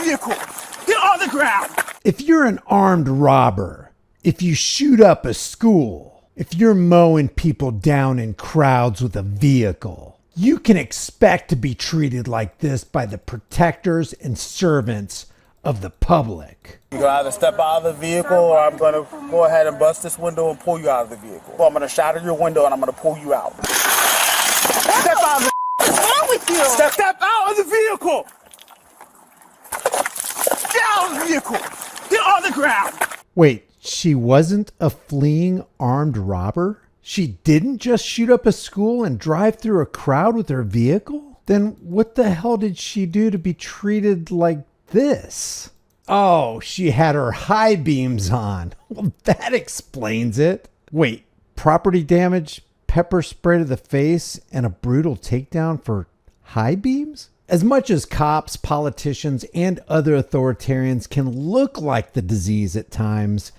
the vehicle. Get on the ground. If you're an armed robber, if you shoot up a school, if you're mowing people down in crowds with a vehicle, you can expect to be treated like this by the protectors and servants of the public. You're going to either step out of the vehicle or I'm going to go ahead and bust this window and pull you out of the vehicle. Well, I'm going to shatter your window and I'm going to pull you out. Step out of the What's wrong with you? Step out of the vehicle. Get out of the vehicle. Get on the ground. Wait, she wasn't a fleeing armed robber? She didn't just shoot up a school and drive through a crowd with her vehicle? Then what the hell did she do to be treated like this? Oh, she had her high beams on. Well, that explains it. Wait, property damage, pepper spray to the face, and a brutal takedown for high beams? As much as cops, politicians, and other authoritarians can look like the disease at times,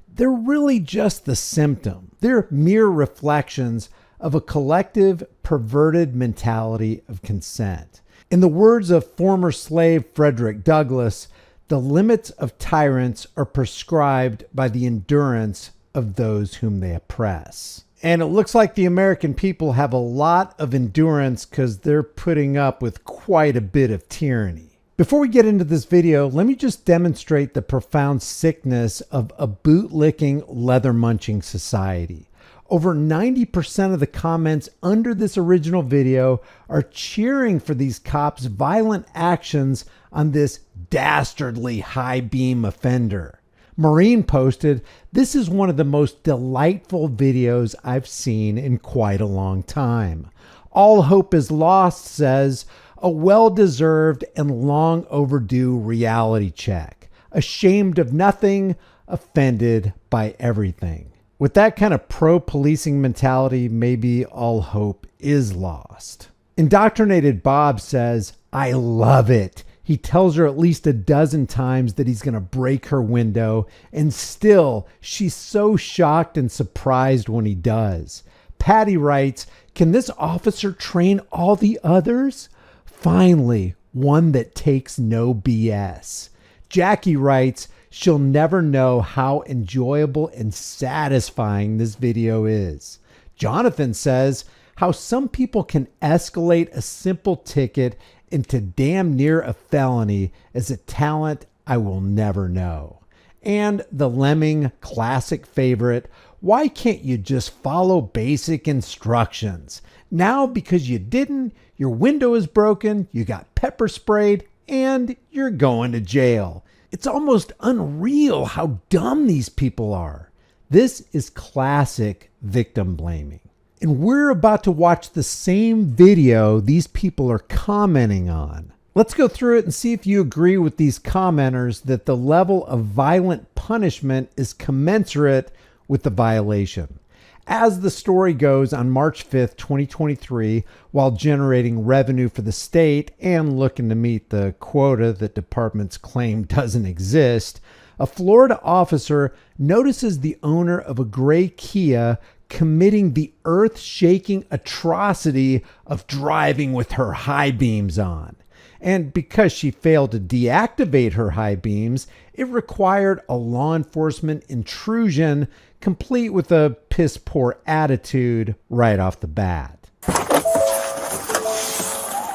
they're really just the symptom. They're mere reflections of a collective, perverted mentality of consent. In the words of former slave Frederick Douglass, the limits of tyrants are prescribed by the endurance of those whom they oppress. And it looks like the American people have a lot of endurance because they're putting up with quite a bit of tyranny. Before we get into this video, let me just demonstrate the profound sickness of a bootlicking, leather-munching society. Over 90% of the comments under this original video are cheering for these cops' violent actions on this dastardly high beam offender. Marine posted, "This is one of the most delightful videos I've seen in quite a long time. All hope is lost, says, a well-deserved and long overdue reality check. Ashamed of nothing, offended by everything." With that kind of pro-policing mentality, maybe all hope is lost. Indoctrinated Bob says, "I love it. He tells her at least a dozen times that he's going to break her window, and still, she's so shocked and surprised when he does." Patty writes, "Can this officer train all the others? Finally, one that takes no BS." Jackie writes, "She'll never know how enjoyable and satisfying this video is." Jonathan says, "How some people can escalate a simple ticket into damn near a felony is a talent I will never know." And the Lemming classic favorite, "Why can't you just follow basic instructions? Now, because you didn't, your window is broken, you got pepper sprayed, and you're going to jail." It's almost unreal how dumb these people are. This is classic victim blaming. And we're about to watch the same video these people are commenting on. Let's go through it and see if you agree with these commenters that the level of violent punishment is commensurate with the violation. As the story goes, on March 5th, 2023, while generating revenue for the state and looking to meet the quota that departments claim doesn't exist, a Florida officer notices the owner of a gray Kia committing the earth-shaking atrocity of driving with her high beams on. And because she failed to deactivate her high beams, it required a law enforcement intrusion complete with a piss-poor attitude right off the bat.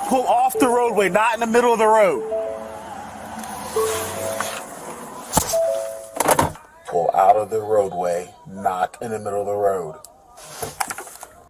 Pull off the roadway, not in the middle of the road. Pull out of the roadway, not in the middle of the road.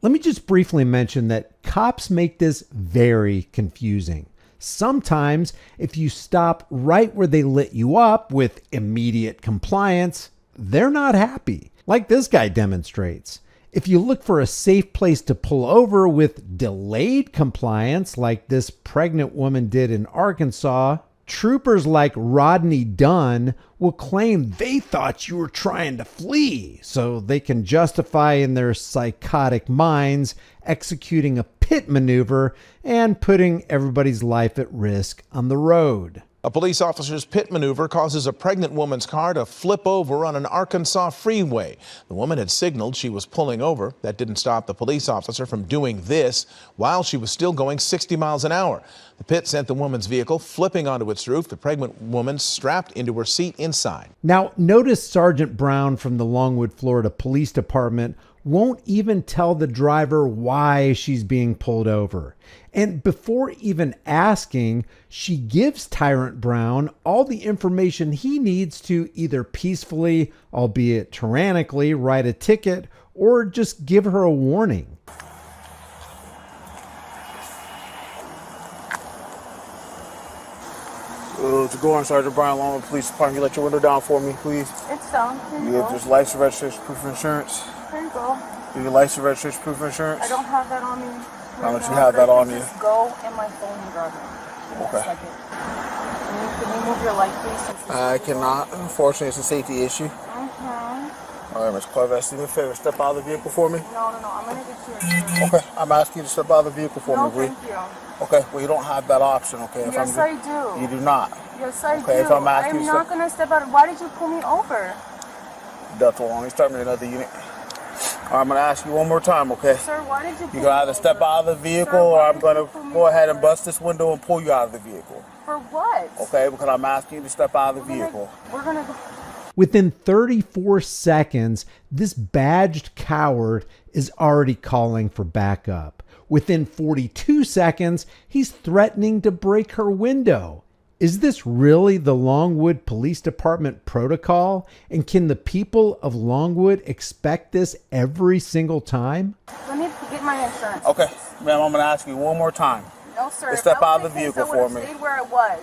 Let me just briefly mention that cops make this very confusing. Sometimes, if you stop right where they lit you up with immediate compliance, they're not happy, like this guy demonstrates. If you look for a safe place to pull over with delayed compliance, like this pregnant woman did in Arkansas, troopers like Rodney Dunn will claim they thought you were trying to flee, so they can justify in their psychotic minds executing a pit maneuver and putting everybody's life at risk on the road. A police officer's pit maneuver causes a pregnant woman's car to flip over on an Arkansas freeway. The woman had signaled she was pulling over. That didn't stop the police officer from doing this while she was still going 60 miles an hour. The pit sent the woman's vehicle flipping onto its roof. The pregnant woman strapped into her seat inside. Now, notice Sergeant Brown from the Longwood, Florida Police Department won't even tell the driver why she's being pulled over. And before even asking, she gives Tyrant Brown all the information he needs to either peacefully, albeit tyrannically, write a ticket or just give her a warning. To go on, Sergeant Brian Longwood Police Department. You let your window down for me, please. It's down. You have just license, registration, proof of insurance. Here you go. Do your license, registration, proof of insurance? I don't have that on me. How much you have that on you? Just go in my phone and grab it. Okay. Can you move your light, please? I cannot. Unfortunately, it's a safety issue. All right, Ms. Clarvest, do me a favor. Step out of the vehicle for me. No, I'm going to get you. Okay, I'm asking you to step out of the vehicle for me, please. Thank you. Okay, well, you don't have that option, okay? Yes, I do. You do not. Yes, I do. If I'm asking you to not going to step out. Why did you pull me over? That's all. Let me start me another unit. All right, I'm going to ask you one more time, okay? Sir, why did you pull me You're going to either step out of the vehicle or I'm going to go ahead and bust this window and pull you out of the vehicle. For what? Okay, because I'm asking you to step out of the vehicle. We're going to go. Within 34 seconds, this badged coward is already calling for backup. Within 42 seconds, he's threatening to break her window. Is this really the Longwood Police Department protocol? And can the people of Longwood expect this every single time? Let me get my insurance. Okay, ma'am, I'm going to ask you one more time. No, sir. Just step out of the vehicle for me. I stayed where I was.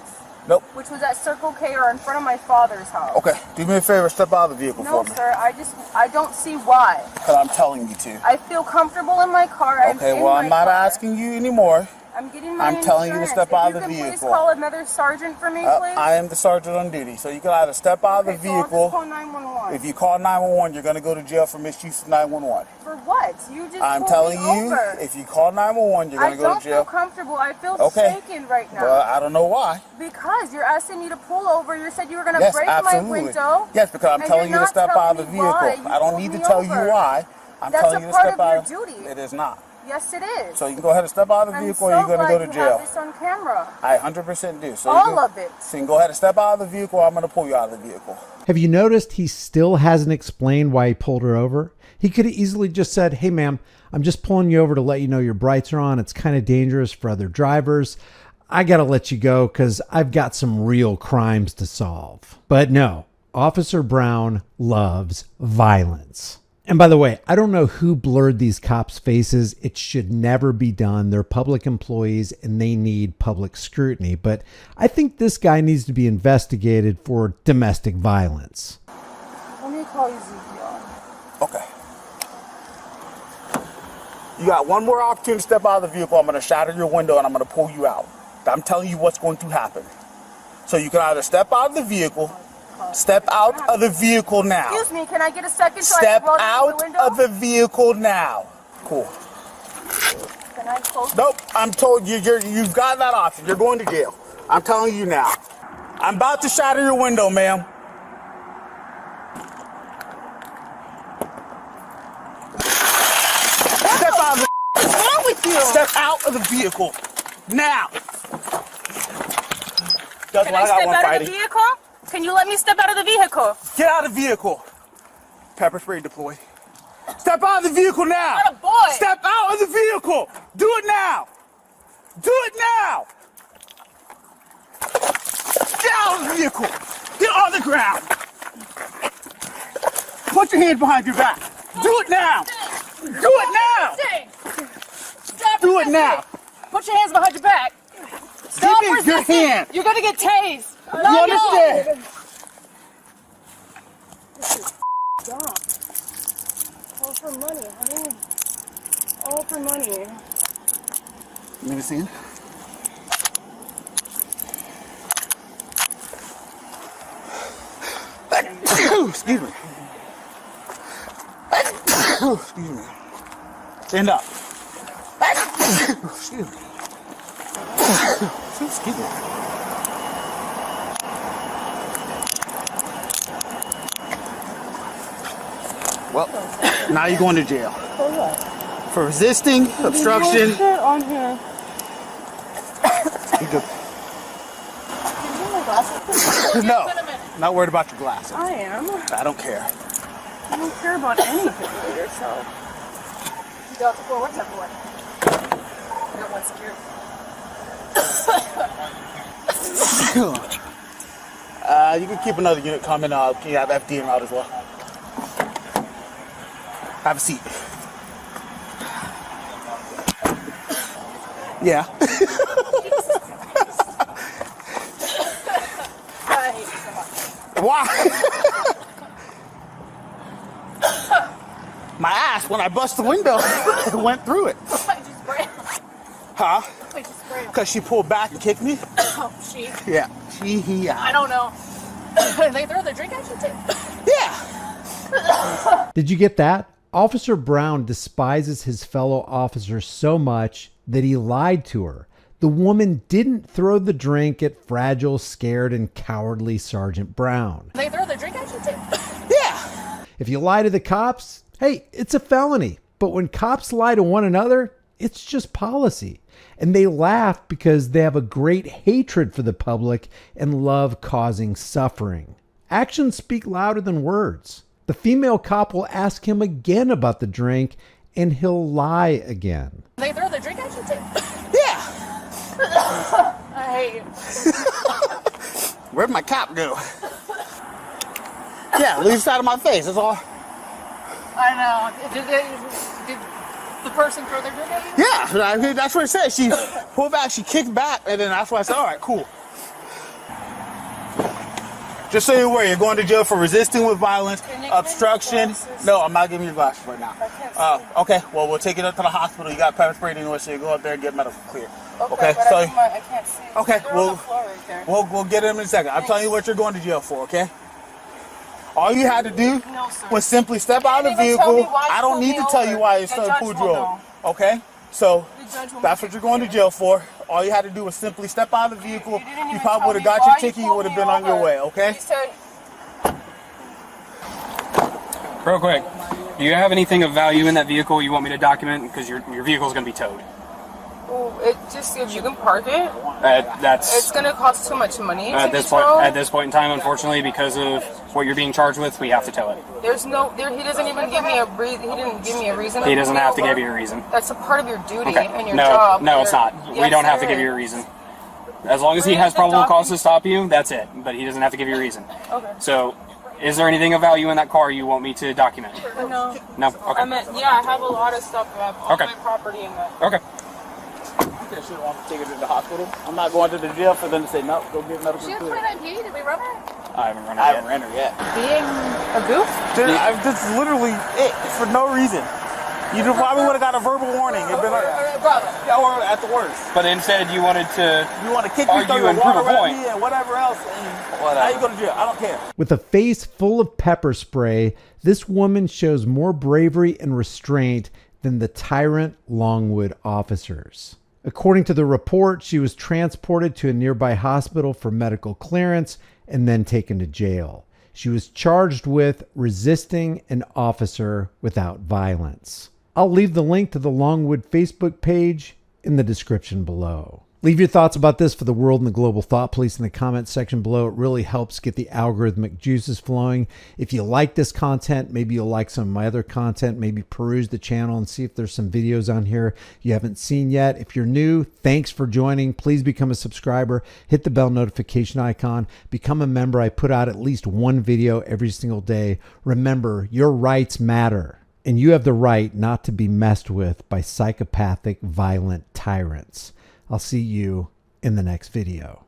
Nope. Which was at Circle K or in front of my father's house. Okay, do me a favor, step out of the vehicle for me. No, sir, I don't see why. Because I'm telling you to. I feel comfortable in my car. Okay, well, I'm not asking you anymore. I'm getting my I'm telling you to step out of the If you can vehicle. please call another sergeant for me, please. I am the sergeant on duty, so you can either step out of the So I'll vehicle. just call 911. If you call 911, you're going to go to jail for misuse of 911. For what? You just I'm pulled telling me you, over. if you call 911, you're going to go to I don't jail. feel comfortable. I feel Okay. shaken right now. Well, I don't know why. Because you're asking me to pull over. You said you were going to Yes, break absolutely. my window. Yes, because I'm and telling you you're to step not out of the telling me why vehicle. you I don't pulled need to me tell you over. why. I'm That's telling a you to part step of out. your duty. It is not. Yes, it is. So you can go ahead and step out of the vehicle, or you're going to go to jail. I'm so glad you have this on camera. I 100% do. So All of it. So you can go ahead and step out of the vehicle, or I'm going to pull you out of the vehicle. Have you noticed he still hasn't explained why he pulled her over? He could have easily just said, hey, ma'am, I'm just pulling you over to let you know your brights are on. It's kind of dangerous for other drivers. I got to let you go because I've got some real crimes to solve. But no, Officer Brown loves violence. And by the way, I don't know who blurred these cops' faces. It should never be done. They're public employees and they need public scrutiny. But I think this guy needs to be investigated for domestic violence. Let me call you Ezekiel. Okay. You got one more opportunity to step out of the vehicle. I'm going to shatter your window and I'm going to pull you out. I'm telling you what's going to happen. So you can either step out of the vehicle. Step out of the vehicle now. Excuse me, can I get a second so Step I can roll down the out window? of the vehicle now. Cool. Can I close? Nope, I'm told you, you've got that option. You're going to jail. I'm telling you now. I'm about to shatter your window, ma'am. Step out of the What's wrong with you? Step out of the vehicle now. That's Can why I I got step one out fighting. of the vehicle? Can you let me step out of the vehicle? Get out of the vehicle. Pepper spray deployed. Step out of the vehicle now. What a boy. Step out of the vehicle. Do it now. Do it now. Get out of the vehicle. Get on the ground. Put your hands behind your back. Do it now. Do it now. Stop Do it now. Put your hands behind your back. Stop Give me your resisting. hand. You're gonna get tased. You understand? Stop. All for money, honey. All for money. Let me see. Excuse me. Excuse me. Stand up. Excuse me. Excuse me. Well, now you're going to jail. For what? For resisting, obstruction. There's more shit on here. You good. Can you get my glasses? No, not worried about your glasses. I am. I don't care. I don't care about anything for yourself. You got the floor. What's that for? I got one secured. You can keep another unit coming. Can you have FD out as well? Have a seat. Yeah. I hate you so much. Why? My ass, when I bust the window, it went through it. I just sprayed. Huh? I just sprayed. Because she pulled back and kicked me? Oh, she. Yeah. Yeah. I don't know. They throw the drink at you too. Yeah. Did you get that? Officer Brown despises his fellow officers so much that he lied to her. The woman didn't throw the drink at fragile, scared, and cowardly Sergeant Brown. They throw the drink at you too. Yeah. If you lie to the cops, hey, it's a felony. But when cops lie to one another, it's just policy. And they laugh because they have a great hatred for the public and love causing suffering. Actions speak louder than words. The female cop will ask him again about the drink, and he'll lie again. They throw the drink at you too. Yeah. I hate you. Where'd my cap go? Yeah, leave side of my face, that's all. I know. Did the person throw their drink at you? Yeah, that's what it said. She pulled back, she kicked back, and then that's why I said, all right, cool. Just so you're aware, you're going to jail for resisting with violence, obstruction. No, I'm not giving you glasses right now. I can't see. Okay, well, we'll take it up to the hospital. You got pepper sprayed anyway, so you go up there and get medical clear. Okay, but so I can't see. Okay, They're well, on the floor right there. we'll get him in a second. I'm telling you what you're going to jail for, okay? All you had to do No, sir. was simply step out of the You didn't even tell me vehicle. why you I don't pulled need me to tell you over. why The it's judge pulled you will over. know. Okay? So The judge will that's make what it you're going to clear. jail for. All you had to do was simply step out of the vehicle. You didn't You even probably tell would have me got why your you ticket. You pulled would have me been on your over. way, okay? You said, Real quick, do you have anything of value in that vehicle you want me to document? Because your vehicle is going to be towed. well, it just if you can park it, That's it's gonna cost too much money at to this be point. towed. At this point in time, unfortunately, because of what you're being charged with, we have to tow it. There's no, he doesn't even give me a reason. He didn't give me a reason. He doesn't pull me have to over. give you a reason. That's a part of your duty Okay. and your No, job. no, it's not. Yes, We don't have to there give you a is. reason. As long as he Where has is the probable cause to document? stop you, that's it. But he doesn't have to give you a reason. Okay. So, is there anything of value in that car you want me to document? No. No. I Okay. meant, yeah, I have a lot of stuff. I have all Okay. my property in that. Okay. I should want to take her to the hospital. I'm not going to the jail for them to say, no, go get medical She has clear. 29P. Did we run her? I haven't run it I yet. haven't ran her yet. Being a goof? Dude, that's literally it. For no reason. You probably would have got a verbal warning. It'd been like, yeah, or at the worst. But instead, you wanted to. You want to kick me, Argue throw your and prove water a at point. me, and whatever else. And now you go to jail. I don't care. With a face full of pepper spray, this woman shows more bravery and restraint than the tyrant Longwood officers. According to the report, she was transported to a nearby hospital for medical clearance and then taken to jail. She was charged with resisting an officer without violence. I'll leave the link to the Longwood Facebook page in the description below. Leave your thoughts about this for the world and the global thought police in the comments section below. It really helps get the algorithmic juices flowing. If you like this content, maybe you'll like some of my other content. Maybe peruse the channel and see if there's some videos on here you haven't seen yet. If you're new, thanks for joining. Please become a subscriber. Hit the bell notification icon. Become a member. I put out at least one video every single day. Remember, your rights matter. And you have the right not to be messed with by psychopathic, violent tyrants. I'll see you in the next video.